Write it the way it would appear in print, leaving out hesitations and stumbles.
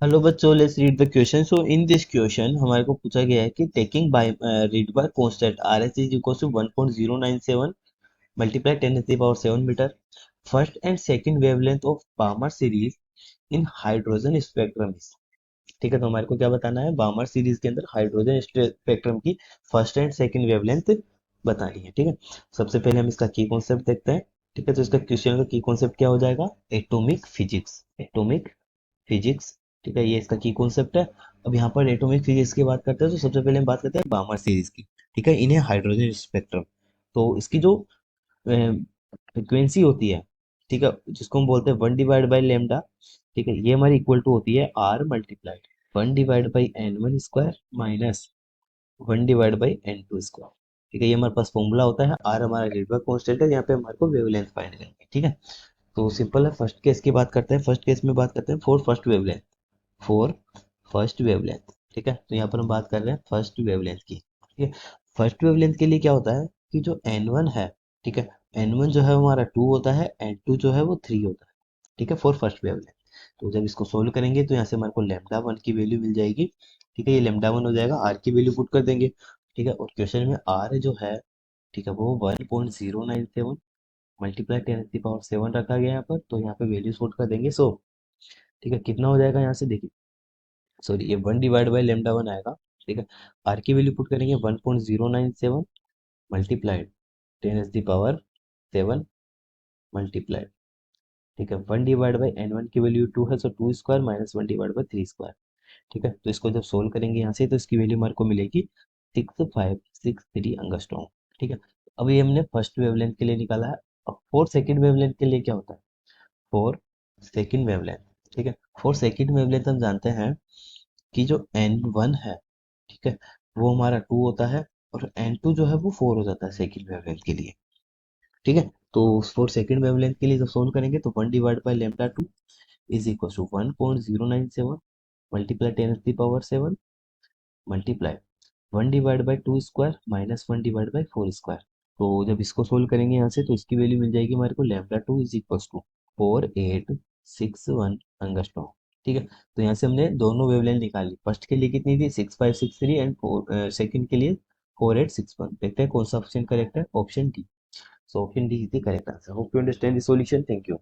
Hello बच्चों, let's read the question. So in this question हमारे को पूछा गया है कि taking by Rydberg constant R S is equal to 1.097 multiply 10 to the power 7 metre. First and second wavelength of Balmer series in hydrogen spectrum. ठीक है, तो हमारे को क्या बताना है? बामर सीरीज के अंदर हाइड्रोजन स्पेक्ट्रम की फर्स्ट एंड सेकंड वेवलेंथ बतानी है। ठीक है, सबसे पहले हम इसका की कॉन्सेप्ट देखते हैं। ठीक है, तो इसका क्वेश्चन का की कॉन्सेप्ट क्या हो जाएगा? Atomic physics. Atomic physics. ठीक है, ये इसका की कॉन्सेप्ट है। अब यहाँ पर एटॉमिक फिजिक्स की बात करते हैं तो सबसे पहले हम बात करते हैं बामर सीरीज की। ठीक है, इन्हें हाइड्रोजन स्पेक्ट्रम। तो इसकी जो फ्रिक्वेंसी होती है, ठीक है, जिसको हम बोलते हैं 1/लेमडा। ठीक है, ये हमारी इक्वल टू होती है R multiplied 1/n1 square minus 1/n2 square. ठीक है, ये हमारे पास फॉर्मूला होता है। आर हमारा रेडबर्ग कांस्टेंट है, यहाँ पे हमारे को वेवलेंथ फाइंड करनी है। ठीक है, तो सिंपल है। फर्स्ट केस की बात करते हैं। फर्स्ट केस में बात करते हैं for first wavelength. For first wavelength. ठीक है, तो यहाँ पर हम बात कर रहे हैं फर्स्ट वेवलेंथ की। ठीक है, फर्स्ट वेवलेंथ के लिए क्या होता है कि जो n1 है, ठीक है, n1 जो है वो हमारा 2 होता है, n2 जो है वो 3 होता है। ठीक है, फॉर फर्स्ट वेवलेंथ। तो जब इसको सोल्व करेंगे तो यहाँ से हमारे को लेमडा वन की वैल्यू मिल जाएगी। ठीक है, ये लेमडा वन हो जाएगा, आर की वैल्यू पुट कर देंगे। ठीक है, और क्वेश्चन में आर जो है, ठीक है, वो 1.097 मल्टीप्लाई 10 to the power 7 रखा गया है यहाँ पर। तो यहाँ पे वैल्यू पुट कर देंगे। सो ठीक है, कितना हो जाएगा यहाँ से देखिए, सॉरी, ये 1/लेमडा वन आएगा। ठीक है, आर की वैल्यू पुट करेंगे 1.097 multiplied 10 to the power 7 multiplied. ठीक है, 1/n1 की वैल्यू 2 है, सो 2 स्क्वायर माइनस 1/3 स्क्वायर। ठीक है, तो इसको जब सोल्व करेंगे यहाँ से तो इसकी वैल्यू हमारे को मिलेगी 6563 एंगस्ट्रॉम। ठीक है, अभी हमने फर्स्ट वेवलेंथ के लिए निकाला है। अब फोर सेकेंड वेवलेंथ के लिए क्या होता है? Four second wavelength. ठीक है, फोर सेकेंड वेवलेंथ हम जानते हैं कि जो n1 है, ठीक है, वो हमारा 2 होता है, और n2 जो है वो 4 हो जाता है सेकेंड वेवलेंथ के लिए। ठीक है, तो फोर सेकेंड वेवलेंथ के लिए जब सोल्व करेंगे तो 1/लेमडा 2 is equal to 1.097 multiply 10 to the power 7 multiply 1/2 square minus 1/4 square. तो जब इसको सोल्व करेंगे यहाँ से तो इसकी वैल्यू मिल जाएगी हमारे को lambda 2 is equal to 4861 angstrom. ठीक है, तो यहाँ से हमने दोनों वेवलेंथ निकाली। फर्स्ट के लिए कितनी थी? 6563, एंड सेकंड के लिए 4861। देखते हैं कौन सा ऑप्शन करेक्ट है। Option D. So option D is the correct answer. Hope you understand the solution. Thank you.